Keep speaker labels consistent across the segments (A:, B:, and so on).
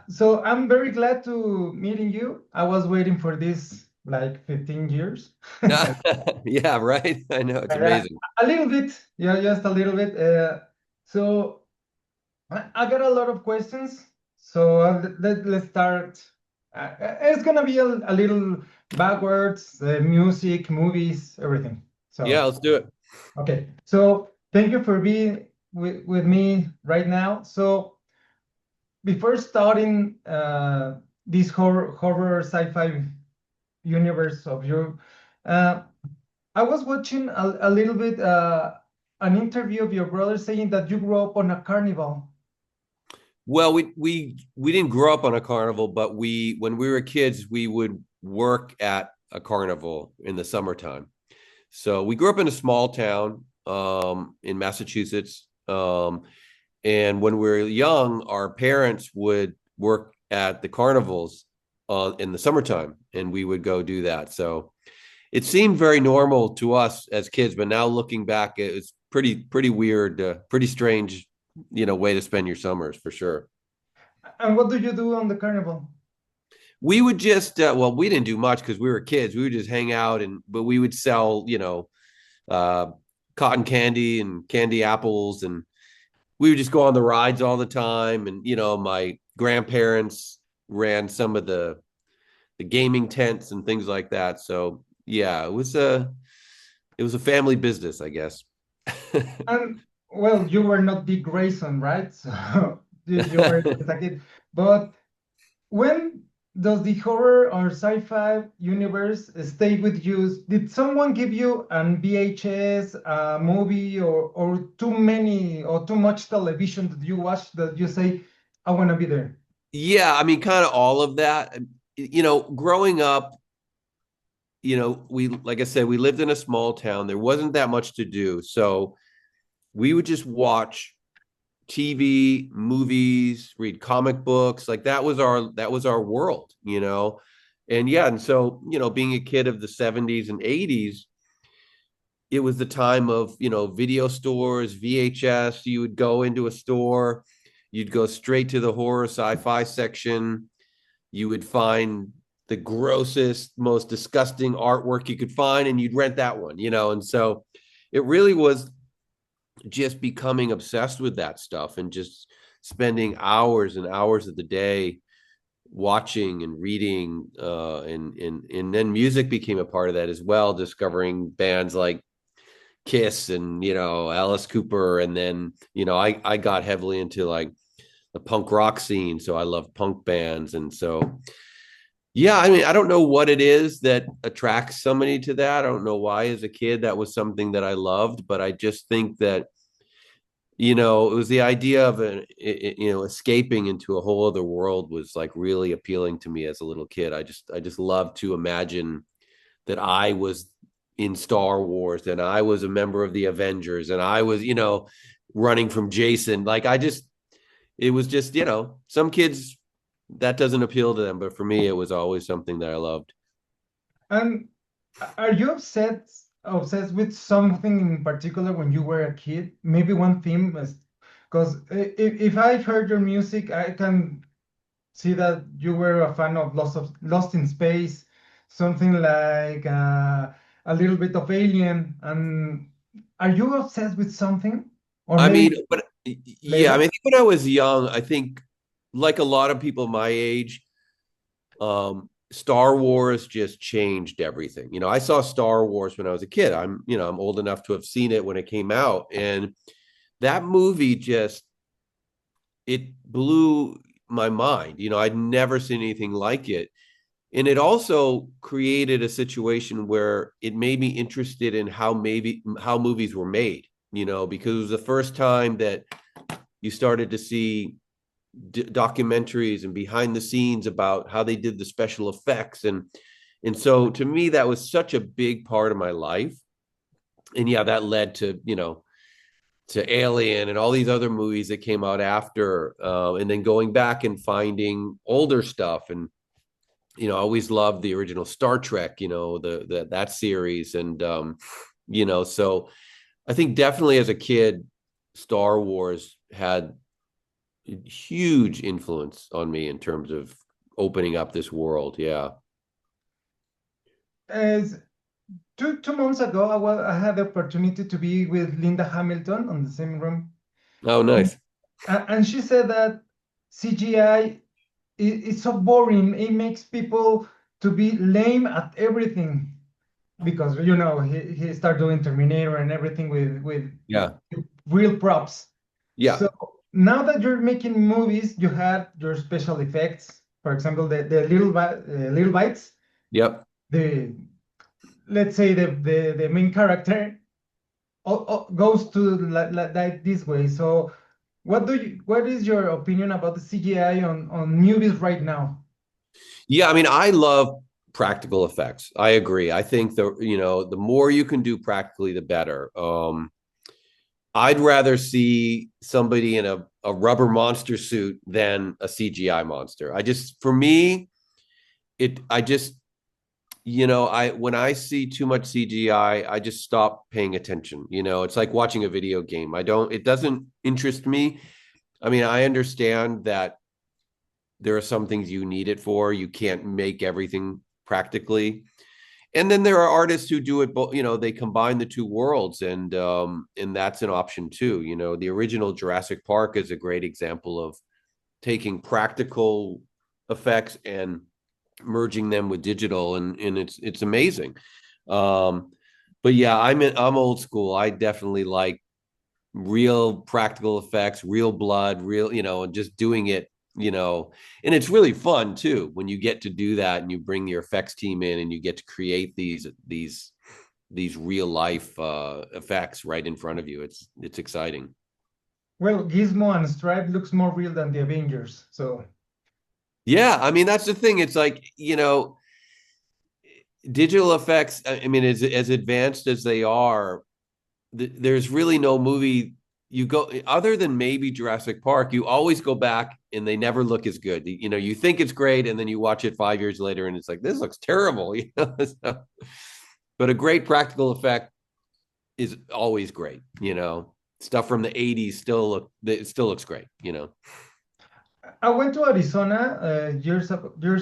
A: So I'm very glad to meeting you. I was waiting for this like 15 years.
B: Yeah, right. I know it's
A: But,
B: amazing.
A: a little bit, yeah, just a little bit. So I got a lot of questions. So let's start. It's gonna be a little backwards, music, movies, everything.
B: Yeah,
A: So
B: let's do it.
A: okay. So thank you for being with me right now. So before starting this horror sci-fi universe of you, uh, I was watching a little bit an interview of your brother saying that you grew up on a carnival.
B: Well, we didn't grow up on a carnival, but we when we were kids, we would work at a carnival in the summertime. So we grew up in a small town in Massachusetts. And when we were young, our parents would work at the carnivals in the summertime, and we would go do that. So it seemed very normal to us as kids, but now looking back, it's pretty weird, pretty strange, way to spend your summers for sure.
A: And what do you do on the carnival?
B: We would just, well, we didn't do much because we were kids. We would just hang out, but we would sell, uh, cotton candy and candy apples, and we would just go on the rides all the time. And my grandparents ran some of the gaming tents and things like that. So yeah, it was a family business, I guess.
A: And well, you were not Dick Grayson, right? So you were just a kid. But when does the horror or sci-fi universe stay with you? Did someone give you an VHS, a movie, or too many or too much television that you watch that you say, I want to be there?
B: Yeah, I mean, kind of all of that. Growing up, we, like I said, we lived in a small town. There wasn't that much to do. So we would just watch TV, movies, read comic books. Like that was our world. And yeah, and so, being a kid of the 70s and 80s, it was the time of, video stores, VHS. You would go into a store, you'd go straight to the horror sci-fi section. You would find the grossest, most disgusting artwork you could find, and you'd rent that one. And so it really was just becoming obsessed with that stuff and just spending hours and hours of the day watching and reading, and then music became a part of that as well, discovering bands like Kiss and Alice Cooper. And then I got heavily into like the punk rock scene, so I love punk bands. And so yeah, I mean, I don't know what it is that attracts somebody to that. I don't know why as a kid that was something that I loved, but I just think that it was the idea of escaping into a whole other world was like really appealing to me as a little kid. I just love to imagine that I was in Star Wars and I was a member of the Avengers and I was, running from Jason. Like it was just, some kids that doesn't appeal to them, but for me, it was always something that I loved.
A: And are you obsessed with something in particular when you were a kid? Maybe one theme is because if I heard your music, I can see that you were a fan of Lost in Space, something like a little bit of Alien. And are you obsessed with something, or
B: I
A: maybe
B: mean, but yeah, I
A: later?
B: mean, I think when I was young, I think like a lot of people my age, Star Wars just changed everything. I saw Star Wars when I was a kid. I'm old enough to have seen it when it came out. And that movie just, it blew my mind. I'd never seen anything like it. And it also created a situation where it made me interested in how movies were made, because it was the first time that you started to see documentaries and behind the scenes about how they did the special effects. And so to me that was such a big part of my life. And yeah, that led to Alien and all these other movies that came out after, and then going back and finding older stuff. And I always loved the original Star Trek, that series. And so I think definitely as a kid, Star Wars had huge influence on me in terms of opening up this world. Yeah.
A: As two months ago, I had the opportunity to be with Linda Hamilton on the same room,
B: Oh, nice.
A: and she said that CGI is so boring. It makes people to be lame at everything because he started doing Terminator and everything
B: Yeah.
A: with real props.
B: Yeah.
A: So now that you're making movies, you have your special effects. For example, the little bites.
B: Yep.
A: The let's say the main character goes to like this way. So what is your opinion about the CGI on movies right now?
B: Yeah. I mean, I love practical effects. I agree. I think the more you can do practically, the better. I'd rather see somebody in a rubber monster suit than a CGI monster. For me, I just, when I see too much CGI, I just stop paying attention. It's like watching a video game. It doesn't interest me. I mean, I understand that there are some things you need it for. You can't make everything practically. And then there are artists who do it, but they combine the two worlds, and that's an option too. The original Jurassic Park is a great example of taking practical effects and merging them with digital, and it's amazing. Um, but yeah, I'm old school. I definitely like real practical effects, real blood, real, and just doing it, and it's really fun too when you get to do that and you bring your effects team in and you get to create these real life effects right in front of you. It's exciting.
A: Well, Gizmo and Stripe looks more real than the Avengers. So
B: Yeah, I mean that's the thing. It's like, digital effects, I mean, as advanced as they are, there's really no movie you go other than maybe Jurassic Park. You always go back and they never look as good. You think it's great, and then you watch it 5 years later, and it's like this looks terrible. So, but a great practical effect is always great. Stuff from the '80s it still looks great.
A: I went to Arizona years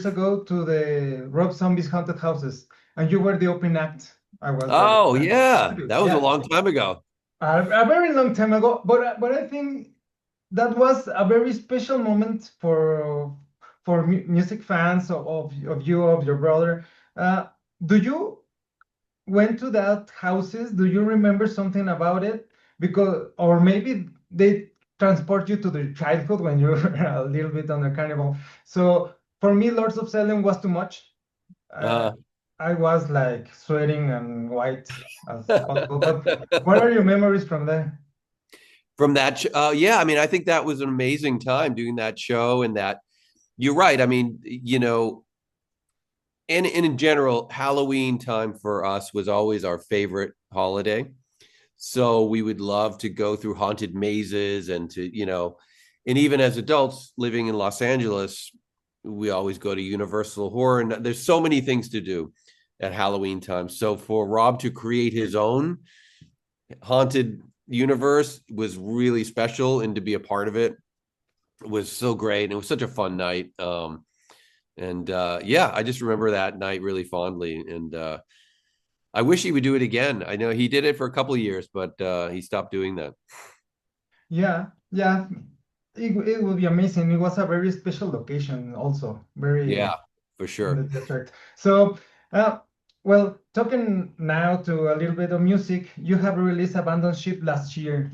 A: ago to the Rob Zombie's haunted houses, and you were the opening act. I was there.
B: Oh yeah, that was a
A: Yeah,
B: long time ago.
A: a very long time ago. But I think that was a very special moment for music fans of you of your brother. Do you went to that houses? Do you remember something about it? Because or maybe they transport you to the childhood when you were a little bit on the carnival. So for me, Lords of Salem was too much. Uh,
B: uh
A: I was like sweating and white as possible. But what are your memories from there?
B: from yeah, I mean, I think that was an amazing time doing that show, and that you're right. I mean, and in general, Halloween time for us was always our favorite holiday. So we would love to go through haunted mazes and even as adults living in Los Angeles, we always go to Universal Horror, and there's so many things to do at Halloween time. So for Rob to create his own haunted universe was really special, and to be a part of it was so great. And it was such a fun night. And yeah, I just remember that night really fondly. And I wish he would do it again. I know he did it for a couple of years, but he stopped doing that.
A: Yeah, yeah. It would be amazing. It was a very special location, also
B: Yeah,
A: very
B: for
A: in the
B: sure.
A: desert. So, uh, well, talking now to a little bit of music, you have released Abandoned Ship last year.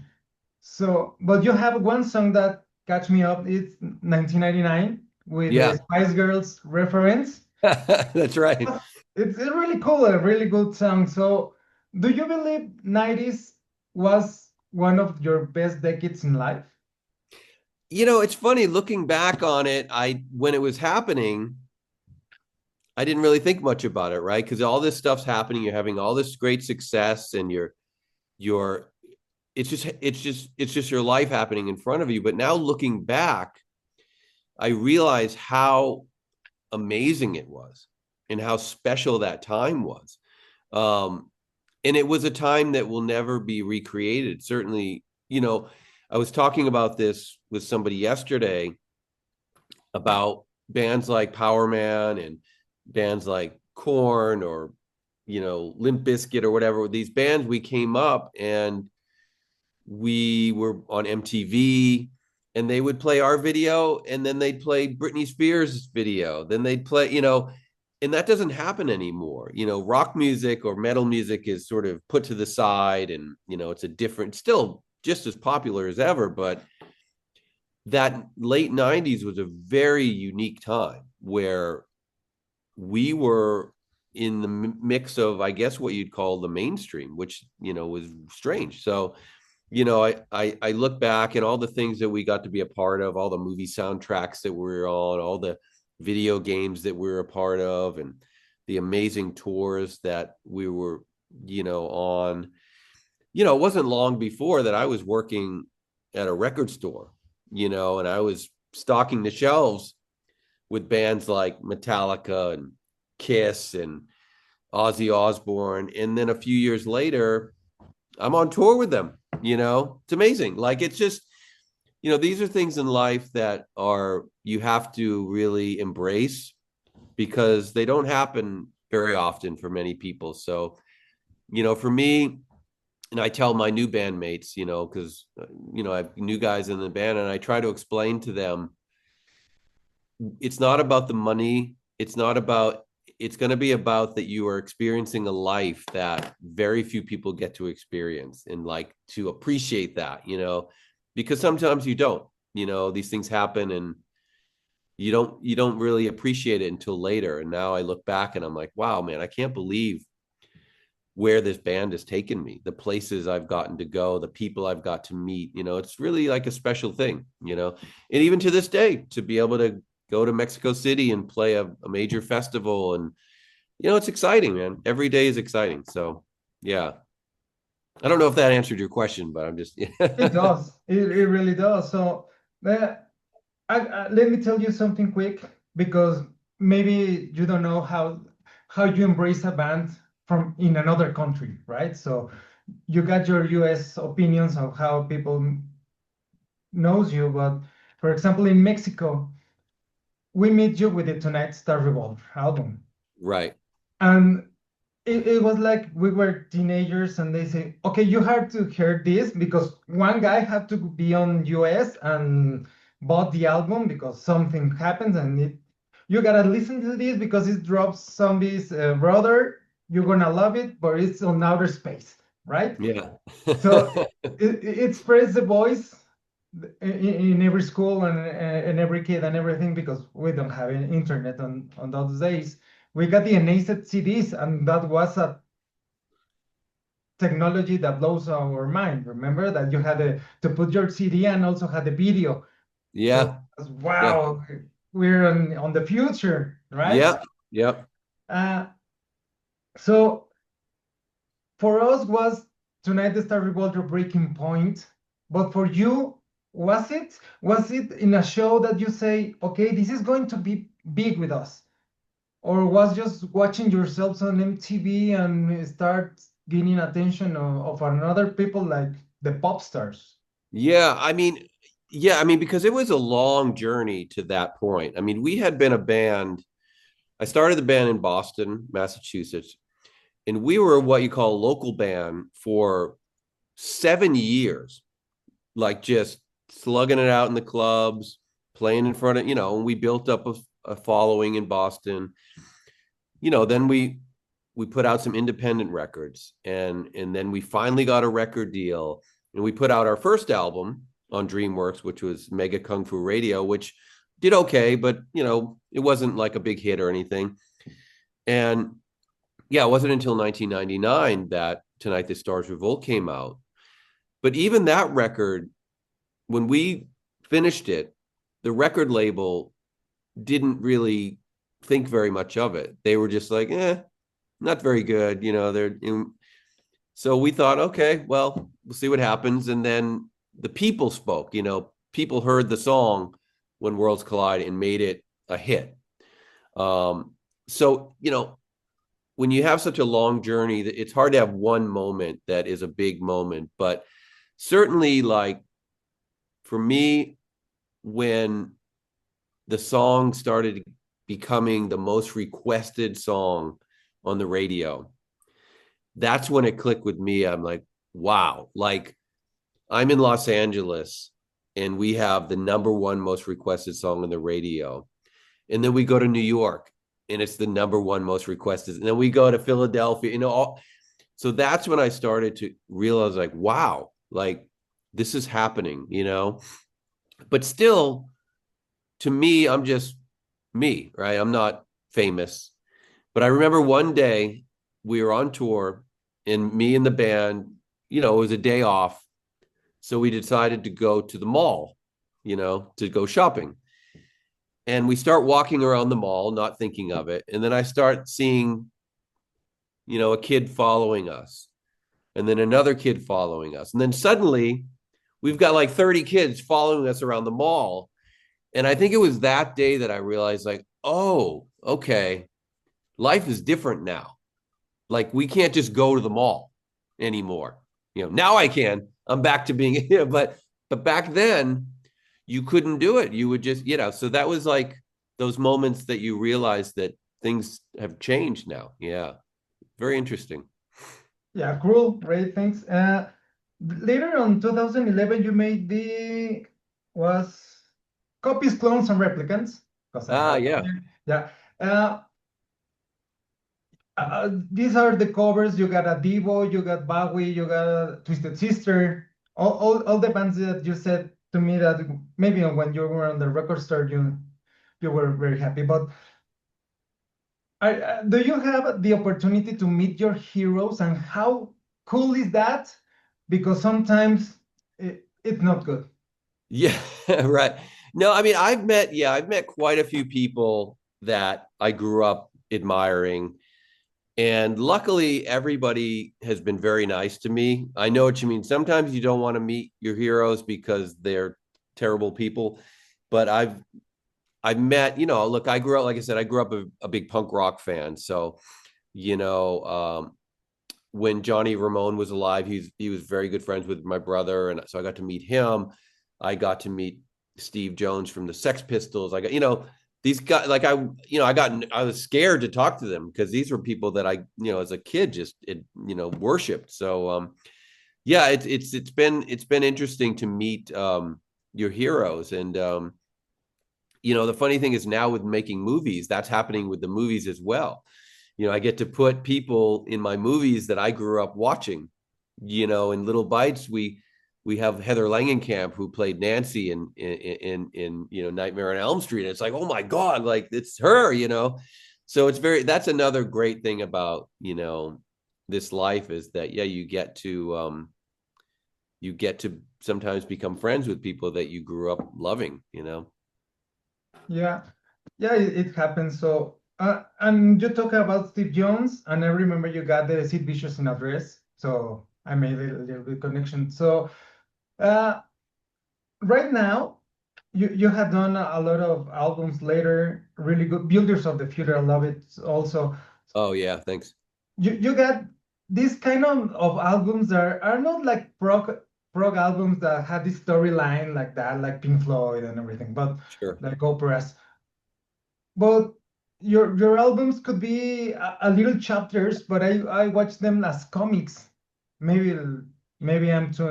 A: So, but you have one song that catch me up. It's 1999 with the
B: Yeah,
A: Spice Girls reference.
B: that's right.
A: It's really cool, a really good song. So, do you believe 90s was one of your best decades in life?
B: It's funny looking back on it. When it was happening, I didn't really think much about it, right? Because all this stuff's happening. You're having all this great success, and you're it's just your life happening in front of you. But now looking back, I realize how amazing it was and how special that time was. Um, and it was a time that will never be recreated. Certainly, I was talking about this with somebody yesterday about bands like POWERMAN and bands like Korn or Limp Bizkit or whatever. These bands, we came up and we were on MTV, and they would play our video, and then they'd play Britney Spears' video. Then they'd play, and that doesn't happen anymore. Rock music or metal music is sort of put to the side, and it's a different, still just as popular as ever, but that late 90s was a very unique time where we were in the mix of, I guess, what you'd call the mainstream, which was strange. So I look back and all the things that we got to be a part of, all the movie soundtracks that we were on, all the video games that we were a part of, and the amazing tours that we were on. It wasn't long before that I was working at a record store, and I was stocking the shelves with bands like Metallica and Kiss and Ozzy Osbourne. And then a few years later, I'm on tour with them. It's amazing. Like, it's just, these are things in life that you have to really embrace because they don't happen very often for many people. So, for me, and I tell my new bandmates, because, I have new guys in the band, and I try to explain to them, it's not about the money. It's going to be about that you are experiencing a life that very few people get to experience, and like to appreciate that, because sometimes you don't, these things happen and you don't really appreciate it until later. And now I look back and I'm like, wow, man, I can't believe where this band has taken me, the places I've gotten to go, the people I've got to meet. It's really like a special thing, and even to this day, to be able to go to Mexico City and play a major festival, and it's exciting, man. Every day is exciting. So yeah, I don't know if that answered your question, but I'm just
A: It does. It really does. So uh, let me tell you something quick, because maybe you don't know how you embrace a band from in another country, right? So you got your US opinions of how people knows you, but for example, in Mexico, we meet you with the Tonight Star Revolver album.
B: right.
A: And it was like we were teenagers, and they say, okay, you have to hear this because one guy had to be on US and bought the album because something happens, and you gotta listen to this because it drops Zombie's brother. You're gonna love it, but it's on outer space, right?
B: Yeah.
A: So it spreads the voice in every school and every kid and everything, because we don't have any internet on those days. We got the NASET CDs, and that was a technology that blows our mind. Remember that you had to put your CD and also had the video. So
B: Yeah. Yeah.
A: wow, we're on the future, right?
B: Yeah. Yep.
A: Uh, so for us was Tonight the Star Revolver breaking point, but for you, was it in a show that you say, okay, this is going to be big with us, or was just watching yourselves on MTV and start gaining attention of another people like the pop stars?
B: Yeah. I mean, because it was a long journey to that point. I mean, we had been a band. I started the band in Boston, Massachusetts, and we were what you call a local band for 7 years, like just slugging it out in the clubs, playing in front of, and we built up a following in Boston. Then we put out some independent records, and then we finally got a record deal, and we put out our first album on DreamWorks, which was Mega Kung Fu Radio, which did okay, but it wasn't like a big hit or anything. And yeah, it wasn't until 1999 that Tonight the Stars Revolt came out. But even that record, when we finished it, the record label didn't really think very much of it. They were just like, not very good. So we thought, okay, well, we'll see what happens. And then the people spoke, people heard the song When Worlds Collide and made it a hit. So, when you have such a long journey, it's hard to have one moment that is a big moment, but certainly like for me, when the song started becoming the most requested song on the radio, that's when it clicked with me. I'm like, wow, like I'm in Los Angeles and we have the number one most requested song on the radio. And then we go to New York and it's the number one most requested. And then we go to Philadelphia, so that's when I started to realize, like, wow, like this is happening, but still, to me, I'm just me, right? I'm not famous. But I remember one day we were on tour and me and the band, it was a day off. So we decided to go to the mall, to go shopping. And we start walking around the mall, not thinking of it. And then I start seeing, a kid following us, and then another kid following us. And then suddenly we've got like 30 kids following us around the mall. And I think it was that day that I realized, like, oh, okay, life is different now. Like we can't just go to the mall anymore. Now I can. I'm back to being, but back then you couldn't do it. You would just, so that was like those moments that you realize that things have changed now. Yeah. Very interesting.
A: Yeah, cool, great, thanks. Later on 2011, you made was copies, clones, and replicants, because I have it
B: Yeah.
A: here. Yeah. Uh, these are the covers. You got a Devo, you got Bowie, you got a Twisted Sister, all the bands that you said to me that maybe when you were on the record store, you were very happy. But do you have the opportunity to meet your heroes, and how cool is that? Because sometimes it's not good.
B: Yeah. Right. No, I mean, I've met quite a few people that I grew up admiring. And luckily, everybody has been very nice to me. I know what you mean. Sometimes you don't want to meet your heroes because they're terrible people. But I've met, look, I grew up, like I said, I grew up a big punk rock fan. So, you know, um, when Johnny Ramone was alive, he was very good friends with my brother, and so I got to meet him. I got to meet Steve Jones from the Sex Pistols. I got, these guys, like I was scared to talk to them because these were people that I, as a kid just worshipped. So yeah, it's been interesting to meet your heroes. And the funny thing is now with making movies, that's happening with the movies as well. I get to put people in my movies that I grew up watching. In Little Bites, we have Heather Langenkamp, who played Nancy in Nightmare on Elm Street. And it's like, oh my God, like it's her. So that's another great thing about this life, is that you get to sometimes become friends with people that you grew up loving.
A: Yeah, yeah, it happens. So, and you talk about Steve Jones, and I remember you got the Sid Vicious in address. So I made a little bit connection. So, uh, right now, you have done a lot of albums later, really good. Builders of the Future, I love it also.
B: Oh yeah, thanks.
A: You got this kind of albums that are not like prog albums that had this storyline like that, like Pink Floyd and everything, but
B: Sure.
A: like operas. But your albums could be a little chapters, but I watch them as comics. Maybe maybe I'm too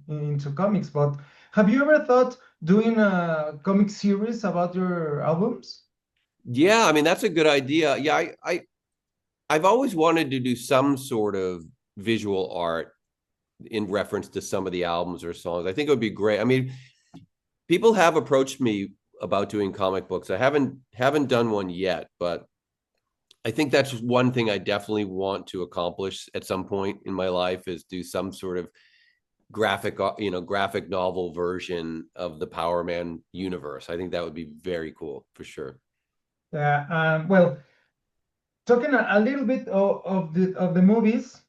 A: into comics, but have you ever thought doing a comic series about your albums?
B: Yeah, I mean that's a good idea. Yeah, I've always wanted to do some sort of visual art in reference to some of the albums or songs. I think it would be great. I mean, people have approached me about doing comic books. I haven't done one yet, but I think that's one thing I definitely want to accomplish at some point in my life, is do some sort of graphic novel version of the Power Man universe. I think that would be very cool for sure.
A: Yeah. Well, talking a little bit of the movies,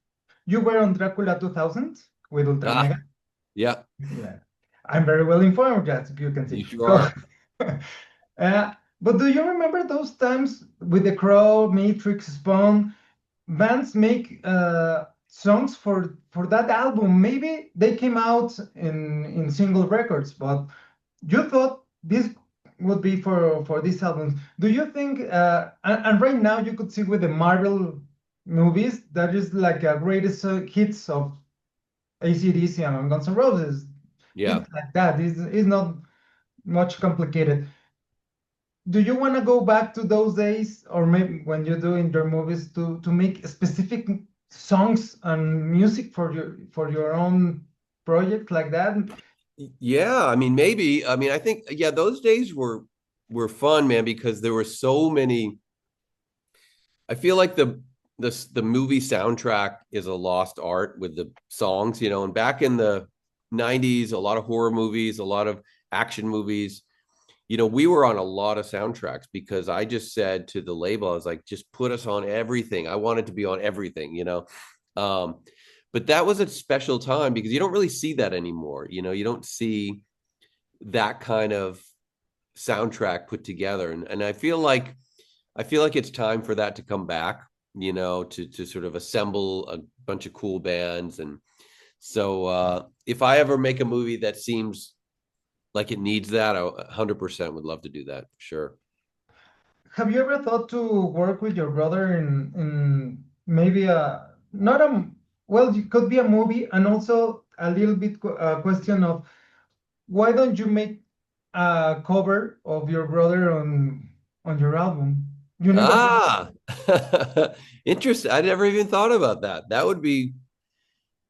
A: you were on Dracula 2000 with Ultra
B: Ah,
A: Mega.
B: yeah,
A: Yeah, I'm very well informed, as you can
B: you
A: see.
B: sure
A: So,
B: are.
A: but do you remember those times with The Crow, Matrix, Spawn? Bands make songs for that album. Maybe they came out in single records, but you thought this would be for this album. Do you think? And right now you could see with the Marvel movies that is like a greatest hits of AC/DC and Guns N' Roses.
B: Yeah.
A: It's like that. It's not much complicated. Do you want to go back to those days, or maybe when you do in your movies to make specific songs and music for your own project like that?
B: Yeah, I mean, maybe. I mean, I think, yeah, those days were fun, man, because there were so many. I feel like the movie soundtrack is a lost art with the songs, and back in the 90s, a lot of horror movies, a lot of action movies, we were on a lot of soundtracks because I just said to the label, I was like, just put us on everything. I wanted to be on everything. Um, but that was a special time because you don't really see that anymore. You don't see that kind of soundtrack put together. And I feel like it's time for that to come back, to sort of assemble a bunch of cool bands. And so if I ever make a movie that seems like it needs that, I 100% would love to do that. Sure.
A: Have you ever thought to work with your brother in maybe a not a well, it could be a movie, and also a little bit question of why don't you make a cover of your brother on your album? You never thought.
B: Ah, interesting. I never even thought about that. That would be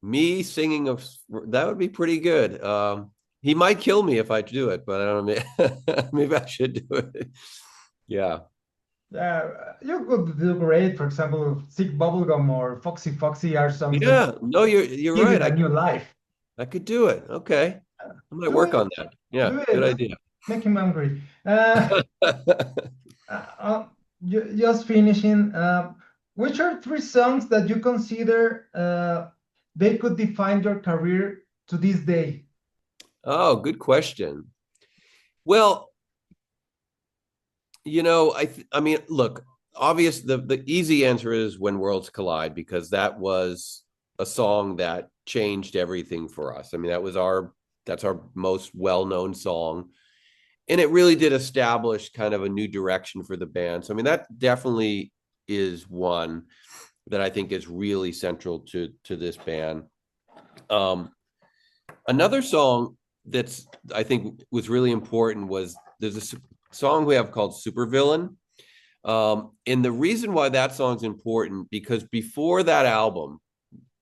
B: me singing of that would be pretty good. He might kill me if I do it, but I don't know. Maybe I should do it. Yeah.
A: You could do great. For example, Sick Bubblegum or Foxy Foxy are songs that
B: Yeah. No, you're
A: give it
B: right.
A: a
B: I
A: new
B: could
A: life.
B: I could do it. Okay. I might
A: Do
B: work
A: it,
B: on that. Yeah,
A: do
B: good
A: it.
B: idea.
A: Make him hungry. Uh, uh, just finishing. Which are three songs that you consider they could define your career to this day?
B: Oh, good question. Well, I mean, look, obvious the easy answer is When Worlds Collide because that was a song that changed everything for us. I mean, that's our most well-known song. And it really did establish kind of a new direction for the band. So I mean, that definitely is one that I think is really central to this band. Um, Another song that's I think was really important was there's a song we have called Supervillain. And the reason why that song's important because before that album,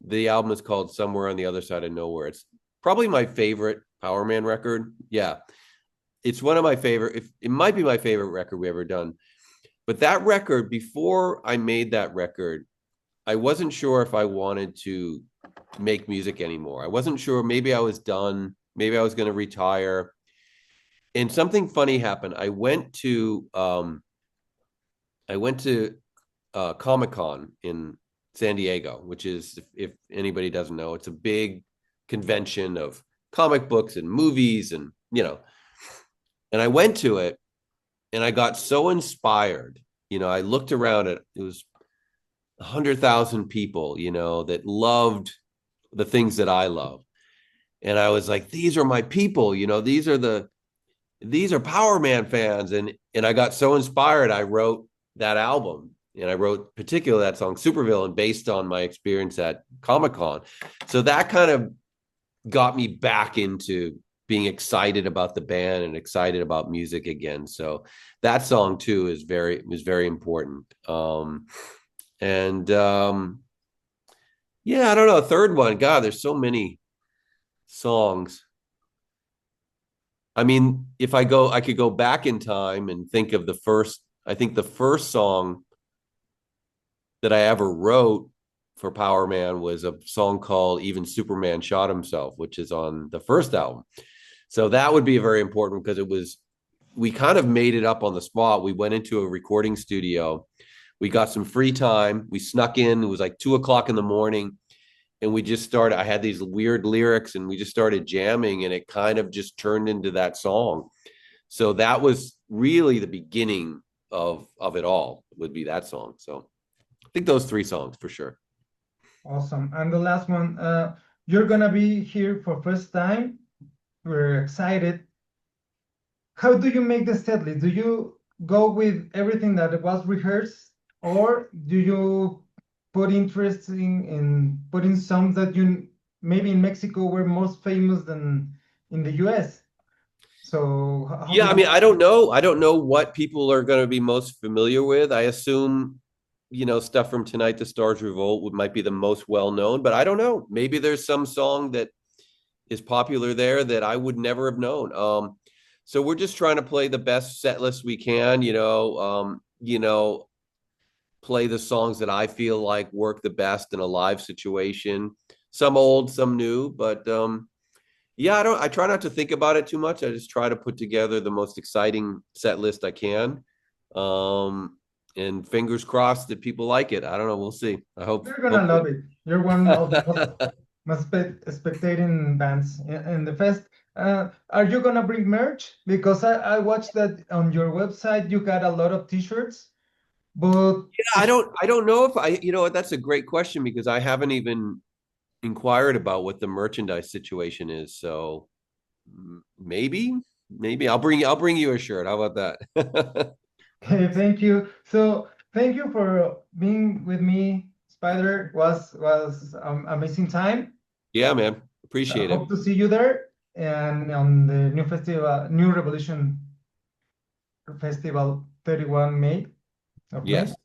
B: the album is called Somewhere on the Other Side of Nowhere. It's probably my favorite POWERMAN record. Yeah, it's one of my favorite. If it might be my favorite record we ever done. But that record, before I made that record, I wasn't sure if I wanted to make music anymore. I wasn't sure. Maybe I was done. Maybe I was going to retire. And something funny happened. I went to Comic-Con in San Diego, which is, if anybody doesn't know, it's a big convention of comic books and movies and I went to it and I got so inspired. I looked around it was 100,000 people, that loved the things that I love. And I was like, these are my people, these are POWERMAN fans. And I got so inspired, I wrote that album. And I wrote particularly that song Supervillain based on my experience at Comic-Con. So that kind of got me back into being excited about the band and excited about music again. So that song too is very important. And yeah, I don't know. A third one, God, there's so many songs. I mean, if I could go back in time and think of I think the first song that I ever wrote for POWERMAN was a song called Even Superman Shot Himself, which is on the first album. So that would be very important because we kind of made it up on the spot. We went into a recording studio. We got some free time. We snuck in. It was like 2 o'clock in the morning. And we just started. I had these weird lyrics and we just started jamming and it kind of just turned into that song. So that was really the beginning of it all would be that song. So I think those three songs for sure.
A: Awesome. And the last one, you're gonna be here for first time. We're excited. How do you make the set list? Do you go with everything that was rehearsed, or do you put interest in putting songs that you maybe in Mexico were most famous than in the US? So how
B: Yeah,
A: do
B: I
A: you?
B: mean, I don't know. I don't know what people are going to be most familiar with. I assume, stuff from Tonight the Stars Revolt might be the most well known, but I don't know. Maybe there's some song that is popular there that I would never have known. So we're just trying to play the best set list we can, play the songs that I feel like work the best in a live situation. Some old, some new, but yeah, I try not to think about it too much. I just try to put together the most exciting set list I can. And fingers crossed that people like it. I don't know. We'll see. I hope
A: You're gonna
B: hopefully.
A: love it. You're one of the most spectating bands in the fest. Are you gonna bring merch? Because I watched that on your website. You got a lot of t-shirts, but
B: Yeah, I don't know if that's a great question because I haven't even inquired about what the merchandise situation is. So maybe I'll bring you a shirt. How about that?
A: okay, thank you. So thank you for being with me, Spider. Was amazing time.
B: Yeah, man.
A: I
B: Appreciate it.
A: hope to see you there and on the new festival, New Revolution Festival, 31 May of
B: Yes.
A: May.